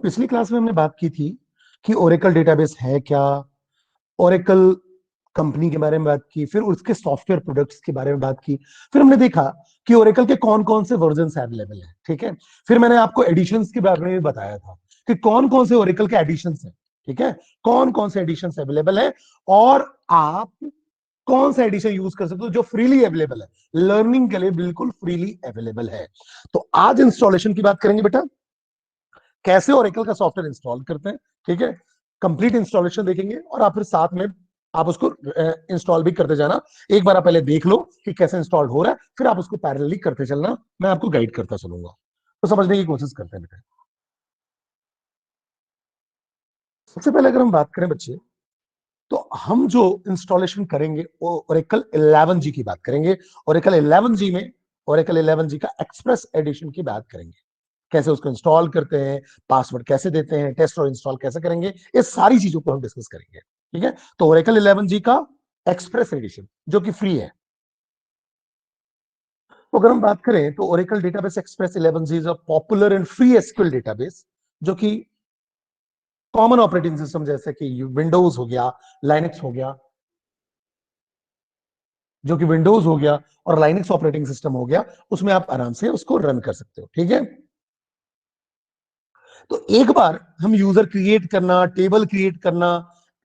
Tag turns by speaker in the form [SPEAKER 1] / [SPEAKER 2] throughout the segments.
[SPEAKER 1] पिछली क्लास में हमने बात की थी कि ओरेकल डेटाबेस है क्या, ओरेकल कंपनी के बारे में बात की, फिर उसके सॉफ्टवेयर प्रोडक्ट्स के बारे में बात की। फिर हमने देखा कि ओरेकल के कौन कौन से वर्जन अवेलेबल है, ठीक है। फिर मैंने आपको एडिशंस के बारे में भी बताया था कि कौन कौन से ओरेकल के एडिशंस हैं, ठीक है, कौन कौन से एडिशंस अवेलेबल है और आप कौन सा एडिशन यूज कर सकते हो जो फ्रीली अवेलेबल है, लर्निंग के लिए बिल्कुल फ्रीली अवेलेबल है। तो आज इंस्टॉलेशन की बात करेंगे बेटा, कैसे ओरेकल का सॉफ्टवेयर इंस्टॉल करते हैं, ठीक है। कंप्लीट इंस्टॉलेशन देखेंगे और आप फिर साथ में आप उसको इंस्टॉल भी करते जाना। एक बार आप पहले देख लो कि कैसे इंस्टॉल हो रहा है, फिर आप उसको पैरेलली करते चलना, मैं आपको गाइड करता चलूंगा। तो समझने की कोशिश करते हैं बेटा। सबसे पहले अगर हम बात करें बच्चे, तो हम जो इंस्टॉलेशन करेंगे वो ओरेकल 11G की बात करेंगे। ओरेकल 11G में ओरेकल 11G का एक्सप्रेस एडिशन की बात करेंगे, कैसे उसको इंस्टॉल करते हैं, पासवर्ड कैसे देते हैं, टेस्ट और इंस्टॉल कैसे करेंगे, ये सारी चीजों को हम डिस्कस करेंगे, ठीक है। तो ओरेकल 11G का एक्सप्रेस एडिशन जो कि फ्री है। तो अगर हम बात करें तो Oracle database express 11G is a popular and free SQL database जो कि कॉमन ऑपरेटिंग सिस्टम जैसे कि विंडोज हो गया, लाइनेक्स हो गया, जो कि विंडोज हो गया और लाइनेक्स ऑपरेटिंग सिस्टम हो गया, उसमें आप आराम से उसको रन कर सकते हो, ठीक है। तो एक बार हम यूजर क्रिएट करना, टेबल क्रिएट करना,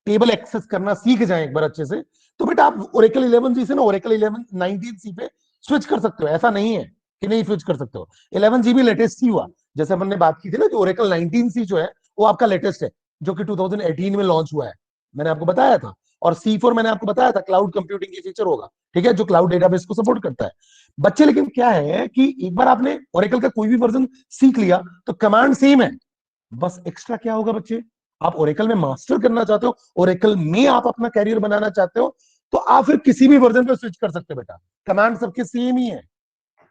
[SPEAKER 1] टेबल एक्सेस करना सीख जाएं एक बार अच्छे से, तो बेटा आप ओरेकल 11G से ना ओरेकल 11 19C पे स्विच कर सकते हो। ऐसा नहीं है कि नहीं स्विच कर सकते हो। 11G भी लेटेस्ट ही हुआ, जैसे अपन ने बात की थी ना कि ओरेकल 19C जो है वो आपका लेटेस्ट है, जो कि 2018 में लॉन्च हुआ है, मैंने आपको बताया था। और C4 मैंने आपको बताया था क्लाउड कंप्यूटिंग की फीचर होगा, ठीक है, जो क्लाउड डेटाबेस को सपोर्ट करता है। बच्चे लेकिन क्या है कि एक बार आपने ओरेकल का कोई भी वर्जन सीख लिया तो कमांड सेम है, बस एक्स्ट्रा क्या होगा बच्चे, आप ओरेकल में मास्टर करना चाहते हो, ओरेकल में आप अपना कैरियर बनाना चाहते हो, तो आप फिर किसी भी वर्जन पे स्विच कर सकते हो बेटा, कमांड सबके सेम ही है।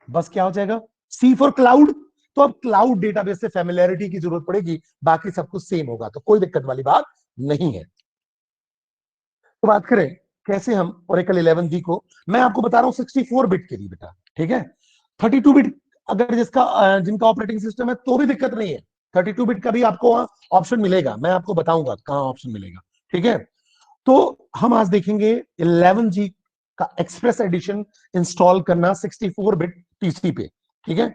[SPEAKER 1] बस क्या हो जाएगा, सी फॉर क्लाउड, तो अब क्लाउड डेटाबेस से फैमिलियरिटी की जरूरत पड़ेगी, बाकी सब कुछ सेम होगा, तो कोई दिक्कत वाली बात नहीं है। तो बात करें कैसे हम ओरेकल 11G को, मैं आपको बता रहा हूं 64 बिट के लिए बेटा, ठीक है। 32 बिट अगर जिनका ऑपरेटिंग सिस्टम है तो भी दिक्कत नहीं है, 32 बिट का भी आपको वहां ऑप्शन मिलेगा, मैं आपको बताऊंगा कहां ऑप्शन मिलेगा, ठीक है। तो हम आज देखेंगे 11G का एक्सप्रेस एडिशन इंस्टॉल करना 64 बिट पीसी पे, ठीक है,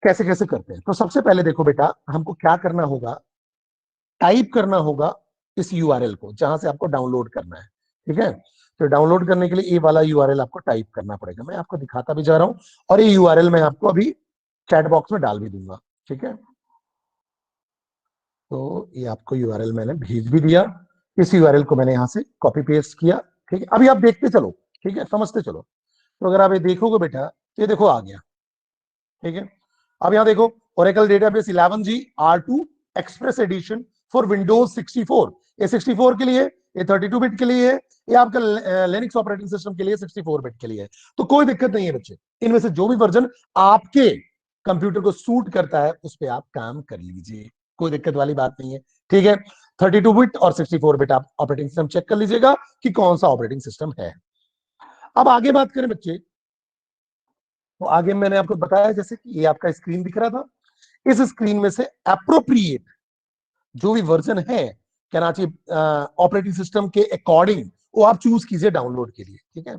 [SPEAKER 1] कैसे कैसे करते हैं। तो सबसे पहले देखो बेटा, हमको क्या करना होगा, टाइप करना होगा इस यूआरएल को जहां से आपको डाउनलोड करना है, ठीक है। तो डाउनलोड करने के लिए ये वाला यूआरएल आपको टाइप करना पड़ेगा, मैं आपको दिखाता भी जा रहा हूं और ये यूआरएल मैं आपको अभी चैट बॉक्स में डाल भी दूंगा, ठीक है। तो ये आपको यूआरएल मैंने भेज भी दिया, इस यूआरएल को मैंने यहां से कॉपी पेस्ट किया, ठीक है। अभी आप देखते चलो, ठीक है, समझते चलो। तो अगर आप ये देखोगे बेटा, तो ये देखो आ गया, ठीक है। अब यहां देखो, Oracle database 11G R2 express edition for Windows 64, ये 64 के लिए, ये 32 बिट के लिए है, ये आपका लिनक्स ऑपरेटिंग सिस्टम के लिए 64 बिट के लिए है। तो कोई दिक्कत नहीं है बच्चे, इनमें से जो भी वर्जन आपके कंप्यूटर को सूट करता है उस पर आप काम कर लीजिए, कोई दिक्कत वाली बात नहीं है, ठीक है। 32 बिट और 64 बिट आप ऑपरेटिंग सिस्टम चेक कर लीजिएगा कि कौन सा ऑपरेटिंग सिस्टम है। अब आगे बात करें बच्चे, तो आगे मैंने आपको बताया जैसे कि ये आपका स्क्रीन दिख रहा था, इस स्क्रीन में से अप्रोप्रिएट जो भी वर्जन है, क्या ना चाहिए ऑपरेटिंग सिस्टम के अकॉर्डिंग, वो आप चूज कीजिए डाउनलोड के लिए, ठीक है।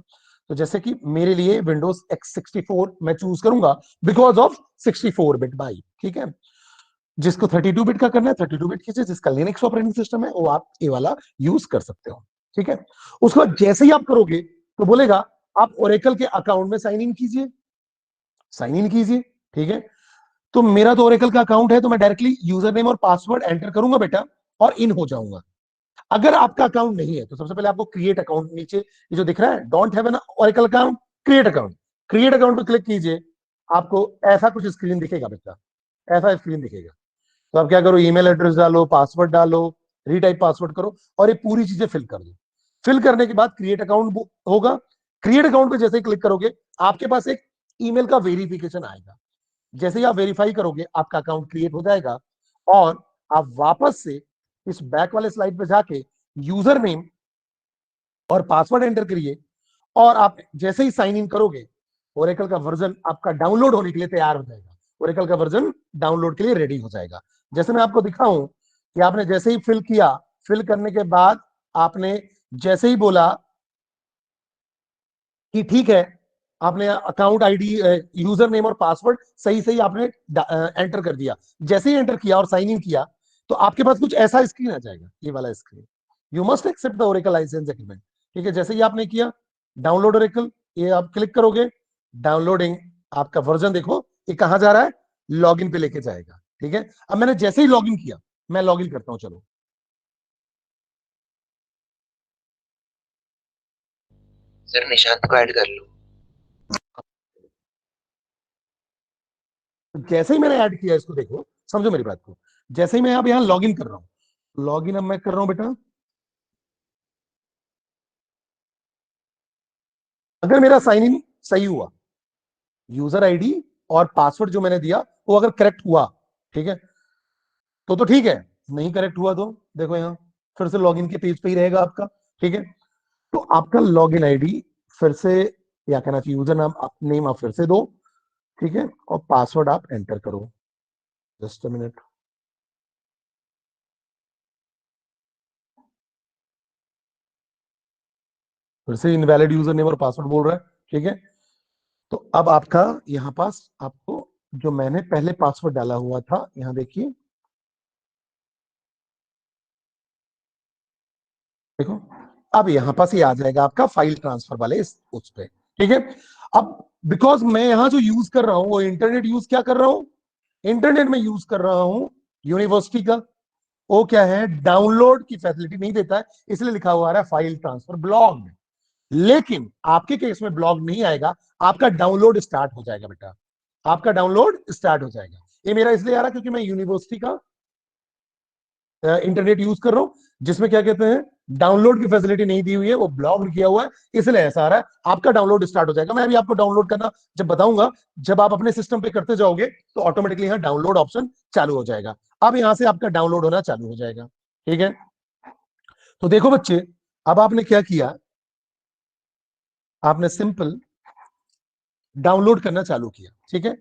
[SPEAKER 1] तो जैसे कि मेरे लिए विंडोज X64 मैं चूज करूंगा बिकॉज ऑफ 64 बिट बाई, ठीक है। जिसको 32 बिट का करना है 32 बिट कीजिए, जिसका लिनक्स ऑपरेटिंग सिस्टम है वो आप ये वाला यूज कर सकते हो, ठीक है। उसके बाद जैसे ही आप करोगे तो बोलेगा आप ओरेकल के अकाउंट में साइन इन कीजिए, साइन इन कीजिए, ठीक है। तो मेरा तो ओरेकल का अकाउंट है, तो मैं डायरेक्टली यूजर नेम और पासवर्ड एंटर करूंगा बेटा और इन हो जाऊंगा। अगर आपका अकाउंट नहीं है तो सबसे पहले आपको क्रिएट अकाउंट, नीचे ये जो दिख रहा है don't have an Oracle account, create account, create account पर क्लिक कीजिए, आपको ऐसा कुछ स्क्रीन दिखेगा बेटा, ऐसा स्क्रीन दिखेगा। तो आप क्या करो, ईमेल एड्रेस डालो, पासवर्ड डालो, रीटाइप पासवर्ड करो और ये पूरी चीजें फिल कर दो। फिल करने के बाद क्रिएट अकाउंट होगा, क्रिएट अकाउंट पे जैसे ही क्लिक करोगे आपके पास एक ईमेल का वेरिफिकेशन आएगा, जैसे ही आप वेरीफाई करोगे आपका अकाउंट क्रिएट हो जाएगा और आप वापस से इस बैक वाले स्लाइड पे जाके यूजर नेम और पासवर्ड एंटर करिए और आप जैसे ही साइन इन करोगे ओरेकल का वर्जन आपका डाउनलोड होने के लिए तैयार हो जाएगा, ओरेकल का वर्जन डाउनलोड के लिए रेडी हो जाएगा। जैसे मैं आपको दिखाऊं कि आपने जैसे ही फिल किया, फिल करने के बाद आपने जैसे ही बोला कि ठीक है, आपने अकाउंट आईडी, यूजर नेम और पासवर्ड सही सही आपने एंटर कर दिया, जैसे ही एंटर किया और साइन इन किया तो आपके पास कुछ ऐसा स्क्रीन आ जाएगा, ये वाला screen, you must accept the Oracle license agreement. ठीक है, जैसे ही आपने किया डाउनलोड ओरेकल, ये आप क्लिक करोगे, डाउनलोडिंग, आपका वर्जन देखो ये कहां जा रहा है, लॉगिन पे लेके जाएगा। ठीक है, अब मैंने जैसे ही लॉगिन किया, मैं लॉगिन करता हूं, चलो।
[SPEAKER 2] सर निशांत को ऐड कर लो।
[SPEAKER 1] जैसे ही मैंने ऐड किया इसको, देखो समझो मेरी बात को, जैसे ही मैं अब यहाँ लॉगिन कर रहा हूं, लॉगिन अब मैं कर रहा हूं बेटा, अगर मेरा साइन इन सही हुआ, यूजर आईडी और पासवर्ड जो मैंने दिया वो अगर करेक्ट हुआ, ठीक है, तो ठीक है, नहीं करेक्ट हुआ तो देखो यहाँ फिर से लॉगिन के पेज पे ही रहेगा आपका। ठीक है, तो आपका लॉगिन आईडी फिर से, या कहना चाहिए यूजर नाम, नेम आप फिर से दो, ठीक है, और पासवर्ड आप एंटर करो। जस्ट अ मिनट, फिर से इनवैलिड यूजर नेम और पासवर्ड बोल रहा है। ठीक है, तो अब आपका यहाँ पास आपको जो मैंने पहले पासवर्ड डाला हुआ था, यहाँ देखिए, देखो अब यहाँ पास ये आ जाएगा आपका फाइल ट्रांसफर वाले उस पे। ठीक है, अब बिकॉज मैं यहाँ जो यूज कर रहा हूँ वो इंटरनेट यूज क्या कर रहा हूँ, इंटरनेट में यूज कर रहा हूँ यूनिवर्सिटी का, वो क्या है, डाउनलोड की फैसिलिटी नहीं देता है, इसलिए लिखा हुआ आ रहा है फाइल ट्रांसफर ब्लॉग। लेकिन आपके केस में ब्लॉग नहीं आएगा, आपका डाउनलोड स्टार्ट हो जाएगा बेटा, आपका डाउनलोड स्टार्ट हो जाएगा। ये मेरा इसलिए आ रहा है क्योंकि मैं यूनिवर्सिटी का इंटरनेट यूज कर रहा हूं, जिसमें क्या कहते हैं, डाउनलोड की फैसिलिटी नहीं दी हुई है, वो ब्लॉक किया हुआ है, इसलिए ऐसा आ रहा है। आपका डाउनलोड स्टार्ट हो जाएगा, मैं अभी आपको डाउनलोड करना जब बताऊंगा, जब आप अपने सिस्टम पे करते जाओगे तो ऑटोमेटिकली यहाँ डाउनलोड ऑप्शन चालू हो जाएगा। अब यहां से आपका डाउनलोड होना चालू हो जाएगा। ठीक है, तो देखो बच्चे, अब आपने क्या किया, आपने सिंपल डाउनलोड करना चालू किया। ठीक है,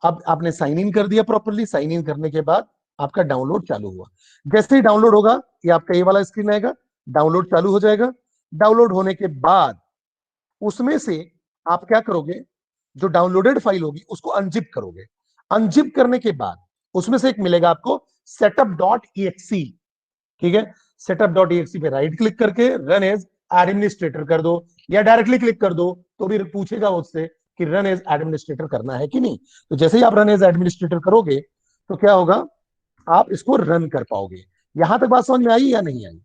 [SPEAKER 1] अब आपने साइन इन कर दिया प्रॉपरली, साइन इन करने के बाद आपका डाउनलोड चालू हुआ। जैसे ही डाउनलोड होगा, ये आपका ये वाला स्क्रीन आएगा, डाउनलोड चालू हो जाएगा। डाउनलोड होने के बाद उसमें से आप क्या करोगे, जो डाउनलोडेड फाइल होगी उसको अनजिप करोगे। अनजिप करने के बाद उसमें से एक मिलेगा आपको सेटअप डॉट ई। ठीक है, सेटअप डॉट ई पे राइट क्लिक करके रन एज एडमिनिस्ट्रेटर कर दो, या डायरेक्टली क्लिक कर दो, तो भी पूछेगा उससे कि रन एज एडमिनिस्ट्रेटर करना है कि नहीं। तो जैसे ही आप रन एज एडमिनिस्ट्रेटर करोगे तो क्या होगा, आप इसको रन कर पाओगे। यहां तक बात समझ में आई या नहीं आई?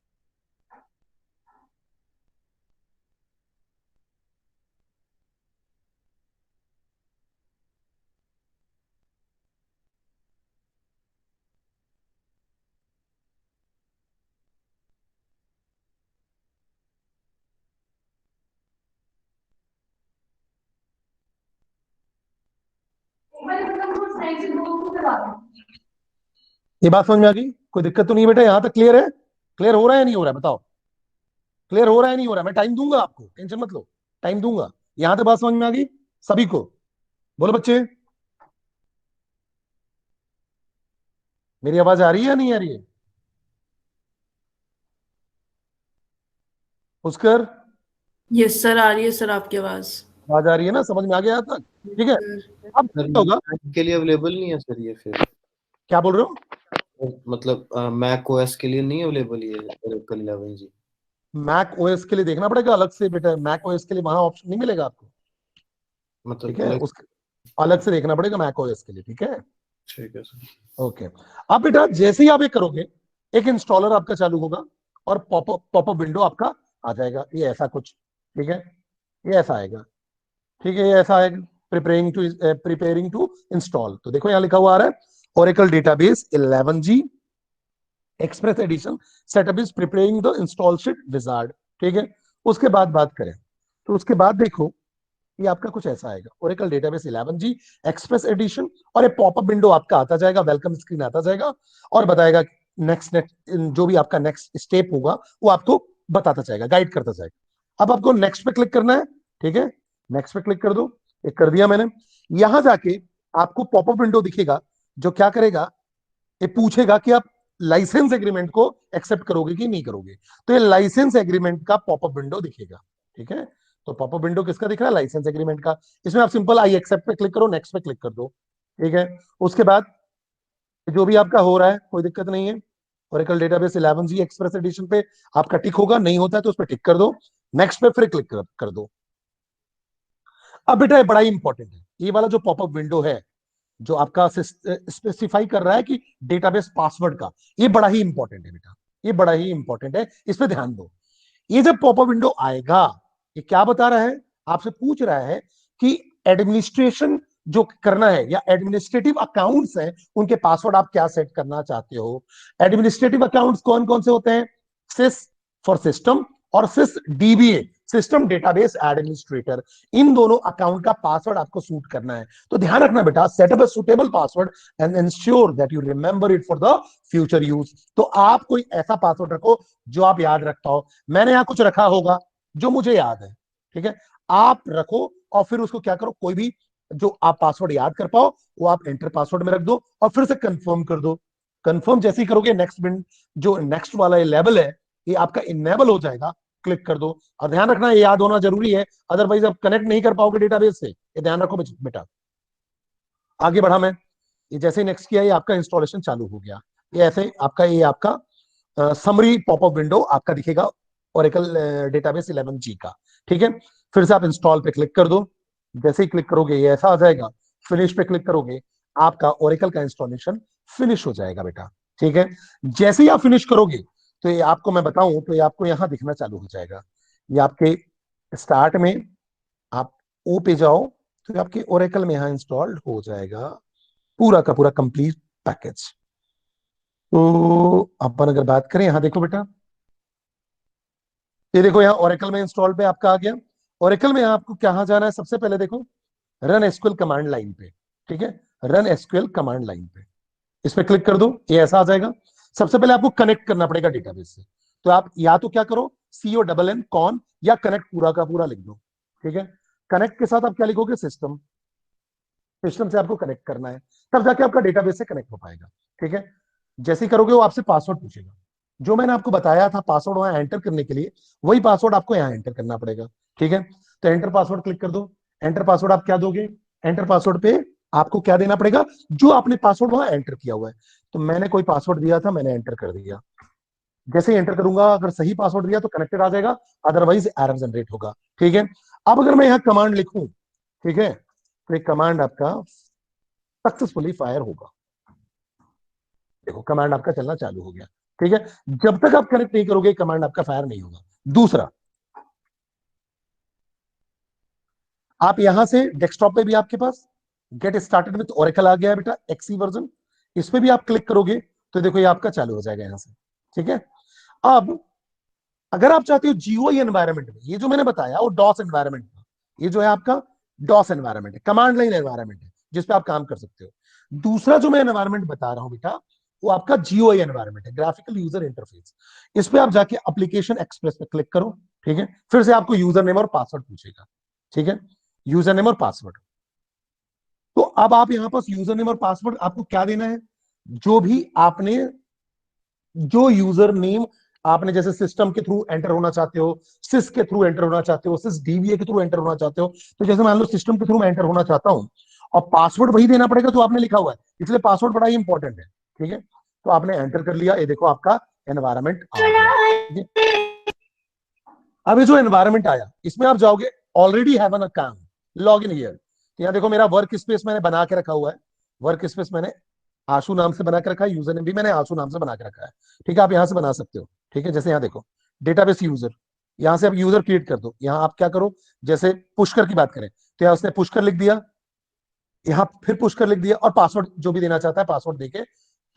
[SPEAKER 1] ये बात समझ में आ गई? कोई दिक्कत तो नहीं बेटा, यहां तक क्लियर है? क्लियर हो रहा है या नहीं हो रहा है, बताओ। क्लियर हो रहा है नहीं हो रहा है? मैं टाइम दूंगा आपको, टेंशन मत लो, टाइम दूंगा। यहां तक बात समझ में आ गई सभी को? बोलो बच्चे, मेरी आवाज आ रही है या नहीं आ रही है? पुष्कर,
[SPEAKER 3] यस सर, आ रही है सर आपकी आवाज।
[SPEAKER 1] आवाज आ रही है ना, समझ में आ गया यहाँ तक? ठीक है,
[SPEAKER 3] सर
[SPEAKER 1] अब
[SPEAKER 4] सर
[SPEAKER 1] क्या होगा,
[SPEAKER 4] मैक के लिए अवेलेबल नहीं है सर ये फिर?
[SPEAKER 1] क्या बोल रहे हो?
[SPEAKER 4] मतलब मैक ओएस के लिए नहीं अवेलेबल ये ओरेकल 11 जी?
[SPEAKER 1] मैक ओएस के लिए देखना पड़ेगा अलग से बेटा, मैक ओएस के लिए वहां ऑप्शन नहीं मिलेगा आपको। ठीक
[SPEAKER 4] मतलब
[SPEAKER 1] है,
[SPEAKER 4] अलग?
[SPEAKER 1] उसके अलग से देखना पड़ेगा मैक ओएस के लिए। ठीक है,
[SPEAKER 4] ठीक है सर।
[SPEAKER 1] ओके। अब बेटा जैसे ही आप ये करोगे, एक इंस्टॉलर आपका चालू होगा और पॉपअप विंडो आपका आ जाएगा, ये ऐसा कुछ। ठीक है, ये ऐसा आएगा। ठीक है, ये ऐसा आएगा, प्रिपेयरिंग टू इंस्टॉल। तो देखो यहाँ लिखा हुआ आ रहा है Oracle database 11G express edition setup is preparing the install shield wizard. ठीक है, उसके बाद बात करें तो उसके बाद देखो ये आपका कुछ ऐसा आएगा, Oracle database 11G express addition, और एक पॉपअप विंडो आपका आता जाएगा, वेलकम स्क्रीन आता जाएगा और बताएगा नेक्स्ट नेक्स्ट, जो भी आपका नेक्स्ट स्टेप होगा वो आपको बताता जाएगा, गाइड करता जाएगा। अब आपको नेक्स्ट पे क्लिक करना है। ठीक है, नेक्स्ट पे क्लिक कर दो, एक कर दिया मैंने। यहां जाके आपको पॉपअप विंडो दिखेगा जो क्या करेगा, ये पूछेगा कि आप लाइसेंस एग्रीमेंट को एक्सेप्ट करोगे कि नहीं करोगे। तो ये लाइसेंस एग्रीमेंट का पॉपअप विंडो दिखेगा। ठीक है, तो पॉपअप विंडो किसका दिख रहा है? लाइसेंस एग्रीमेंट का। इसमें आप सिंपल आई एक्सेप्ट पे क्लिक करो, नेक्स्ट पे क्लिक कर दो। ठीक है, उसके बाद जो भी आपका हो रहा है कोई दिक्कत नहीं है। Oracle database 11G express addition पे आपका टिक होगा, नहीं होता है तो उस पर टिक कर दो, नेक्स्ट पे फिर क्लिक कर दो। अब बेटा ये बड़ा ही इंपॉर्टेंट है, ये वाला जो पॉपअप विंडो है जो आपका स्पेसिफाई कर रहा है कि डेटाबेस पासवर्ड का, ये बड़ा ही इंपॉर्टेंट है बेटा, ये बड़ा ही इंपॉर्टेंट है, इस पे ध्यान दो। ये जब पॉपअप विंडो आएगा, ये क्या बता रहा है? आपसे पूछ रहा है कि एडमिनिस्ट्रेशन जो करना है या एडमिनिस्ट्रेटिव अकाउंट्स हैं उनके पासवर्ड आप क्या सेट करना चाहते हो। एडमिनिस्ट्रेटिव अकाउंट्स कौन कौन से होते हैं? सिस फॉर सिस्टम और सिस डीबीए सिस्टम डेटाबेस एडमिनिस्ट्रेटर, इन दोनों अकाउंट का पासवर्ड आपको सूट करना है। तो ध्यान रखना बेटा, set up a suitable password and ensure that you remember it for the future use. तो आप कोई ऐसा पासवर्ड रखो जो आप याद रखता हो। मैंने यहां कुछ रखा होगा जो मुझे याद है, ठीक है, आप रखो और फिर उसको क्या करो, कोई भी जो आप पासवर्ड याद कर पाओ वो आप एंटर पासवर्ड में रख दो और फिर से कंफर्म कर दो। कंफर्म जैसे ही करोगे, नेक्स्ट बिन जो नेक्स्ट वाला ये लेवल है ये आपका इनेबल हो जाएगा, क्लिक कर दो। और ध्यान रखना ये याद होना जरूरी है, अदरवाइज आप कनेक्ट नहीं कर पाओगे डेटाबेस से, ये ध्यान रखो बेटा। आगे बढ़ा मैं, ये जैसे ही नेक्स्ट किया ये आपका इंस्टॉलेशन चालू हो गया। ये आपका समरी पॉपअप विंडो आपका दिखेगा ओरेकल डेटाबेस 11G का। ठीक है, फिर से आप इंस्टॉल पे क्लिक कर दो, जैसे ही क्लिक करोगे ये ऐसा आ जाएगा। फिनिश पे क्लिक करोगे, आपका ओरेकल का इंस्टॉलेशन फिनिश हो जाएगा बेटा। ठीक है, जैसे ही आप फिनिश करोगे तो ये आपको मैं बताऊं तो ये आपको यहां दिखना चालू हो जाएगा। ये आपके स्टार्ट में आप ओ पे जाओ तो ये आपके ओरेकल में यहां इंस्टॉल्ड हो जाएगा पूरा का पूरा कंप्लीट पैकेज। तो अपन अगर बात करें, यहां देखो बेटा, ये देखो यहाँ ओरेकल में इंस्टॉल पे आपका आ गया। ओरेकल में आपको कहां जाना है? सबसे पहले देखो रन एसक्यूएल कमांड लाइन पे। ठीक है, रन एसक्यूएल कमांड लाइन पे इस पे क्लिक कर दो, ये ऐसा आ जाएगा। सबसे पहले आपको कनेक्ट करना पड़ेगा डेटाबेस से, तो आप या तो क्या करो, CONN कॉन या कनेक्ट पूरा का पूरा लिख दो। ठीक है, कनेक्ट के साथ आप क्या लिखोगे? सिस्टम। सिस्टम से आपको कनेक्ट करना है, तब जाके आपका डेटाबेस से कनेक्ट हो पाएगा। ठीक है, जैसे ही करोगे वो आपसे पासवर्ड पूछेगा, जो मैंने आपको बताया था पासवर्ड वहां एंटर करने के लिए, वही पासवर्ड आपको यहाँ एंटर करना पड़ेगा। ठीक है, तो एंटर पासवर्ड क्लिक कर दो। एंटर पासवर्ड आप क्या दोगे? एंटर पासवर्ड पे आपको क्या देना पड़ेगा? जो आपने पासवर्ड वहां एंटर किया हुआ है। तो मैंने कोई पासवर्ड दिया था, मैंने एंटर कर दिया। जैसे ही एंटर करूंगा, अगर सही पासवर्ड दिया तो कनेक्टेड आ जाएगा, अदरवाइज एरर जनरेट होगा। ठीक है, अब अगर मैं यहाँ कमांड लिखूं, ठीक है, तो एक कमांड आपका सक्सेसफुली फायर होगा। देखो कमांड आपका चलना चालू हो गया। ठीक है, जब तक आप कनेक्ट नहीं करोगे कमांड आपका फायर नहीं होगा। दूसरा, आप यहां से डेस्कटॉप पे भी आपके पास गेट स्टार्टेड विद ओरेकल आ गया है बेटा, एक्सी वर्जन, इस पे भी आप क्लिक करोगे तो देखो ये आपका चालू हो जाएगा यहां से। ठीक है, अब अगर आप चाहते हो जीओई एनवायरनमेंट में, ये जो मैंने बताया वो डॉस एनवायरनमेंट था, ये जो है आपका डॉस एनवायरनमेंट है, कमांड लाइन एनवायरनमेंट है जिसपे आप काम कर सकते हो। दूसरा जो मैं एनवायरनमेंट बता रहा हूं बेटा, वो आपका जीओई एनवायरनमेंट है, ग्राफिकल यूजर इंटरफेस। इस पे आप जाके एप्लीकेशन एक्सप्रेस पे क्लिक करो। ठीक है, फिर से आपको यूजर नेम और पासवर्ड पूछेगा। ठीक है, यूजर नेम और पासवर्ड, तो अब आप यहां पास यूजर नेम और पासवर्ड आपको क्या देना है? जो भी आपने, जो यूजर नेम आपने जैसे सिस्टम के थ्रू एंटर होना चाहते हो, सिस के थ्रू एंटर होना चाहते हो, सिस डीबीए के थ्रू एंटर होना चाहते हो, तो जैसे मान लो सिस्टम के थ्रू मैं एंटर होना चाहता हूं और पासवर्ड वही देना पड़ेगा जो आपने लिखा हुआ है, इसलिए पासवर्ड बड़ा ही इंपॉर्टेंट है। ठीक है, तो आपने एंटर कर लिया, ये देखो आपका एनवायरमेंट आ गया। अब ये जो एनवायरमेंट आया इसमें आप जाओगे already have an account, log in here. तो यहाँ देखो मेरा वर्क स्पेस मैंने बना के रखा हुआ है, वर्क स्पेस मैंने आशु नाम से बना के रखा है, यूजर नेम भी मैंने आशु नाम से बना के रखा है। ठीक है, आप यहां से बना सकते हो। ठीक है, जैसे यहाँ देखो डेटाबेस यूजर, यहां से आप यूजर क्रिएट कर दो। यहाँ आप क्या करो, जैसे पुष्कर की बात करें तो यहाँ उसने पुष्कर लिख दिया, यहाँ फिर पुष्कर लिख दिया और पासवर्ड जो भी देना चाहता है पासवर्ड देके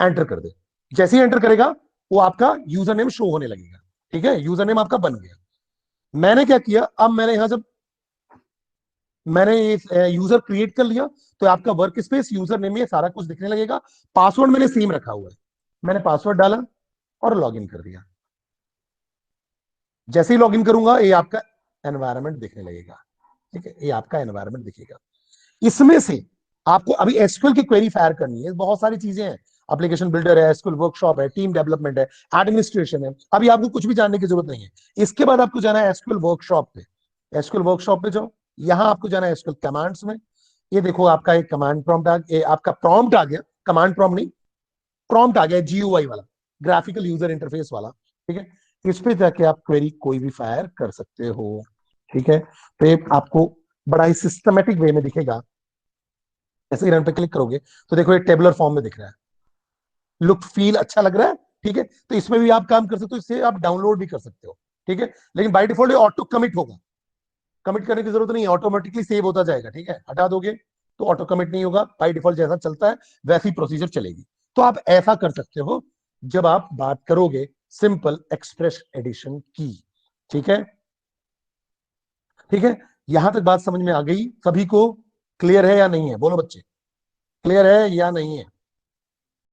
[SPEAKER 1] एंटर कर दे। जैसे ही एंटर करेगा वो आपका यूजर नेम शो होने लगेगा। ठीक है, यूजर नेम आपका बन गया। मैंने क्या किया, अब मैंने यहां जब मैंने ये यूजर क्रिएट कर लिया तो आपका वर्क स्पेस यूजर नेम में सारा कुछ दिखने लगेगा। पासवर्ड मैंने सेम रखा हुआ है, मैंने पासवर्ड डाला और लॉगिन कर दिया। जैसे ही लॉगिन करूंगा ये आपका एनवायरनमेंट दिखने लगेगा। ठीक है, ये आपका एनवायरनमेंट दिखेगा। इसमें से आपको अभी एसक्यूएल की क्वेरी फायर करनी है, बहुत सारी चीजें हैं, एप्लीकेशन बिल्डर है, एसक्यूएल वर्कशॉप है, टीम डेवलपमेंट है, एडमिनिस्ट्रेशन है। अभी आपको कुछ भी जानने की जरूरत नहीं है। इसके बाद आपको जाना है एसक्यूएल वर्कशॉप पे। एसक्यूएल वर्कशॉप पे जाओ, यहां आपको जाना है एसक्यूएल कमांड्स में। ये देखो आपका एक कमांड प्रॉम्प्ट आपका प्रॉम्प्ट आ गया, कमांड प्रॉम्प्ट नहीं, प्रॉम्प्ट आ गया जीयूआई वाला, ग्राफिकल यूजर इंटरफेस वाला। ठीक है, इस पे जाके आप क्वेरी कोई भी फायर कर सकते हो। ठीक है, तो ये आपको बड़ा ही सिस्टमेटिक वे में दिखेगा। ऐसे ही रन पे क्लिक करोगे तो देखो ये टेबुलर फॉर्म में दिख रहा है, लुक फील अच्छा लग रहा है। ठीक है, तो इसमें भी आप काम कर सकते हो, इससे आप डाउनलोड भी कर सकते हो। ठीक है, लेकिन बाय डिफॉल्ट ये ऑटो कमिट होगा, कमिट करने की जरूरत नहीं है, ऑटोमेटिकली सेव होता जाएगा। ठीक है, हटा दोगे तो ऑटो कमिट नहीं होगा, बाय डिफॉल्ट जैसा चलता है वैसी प्रोसीजर चलेगी। तो आप ऐसा कर सकते हो जब आप बात करोगे सिंपल एक्सप्रेस एडिशन की। ठीक है, ठीक है, यहां तक बात समझ में आ गई सभी को? क्लियर है या नहीं है? बोलो बच्चे, क्लियर है या नहीं है?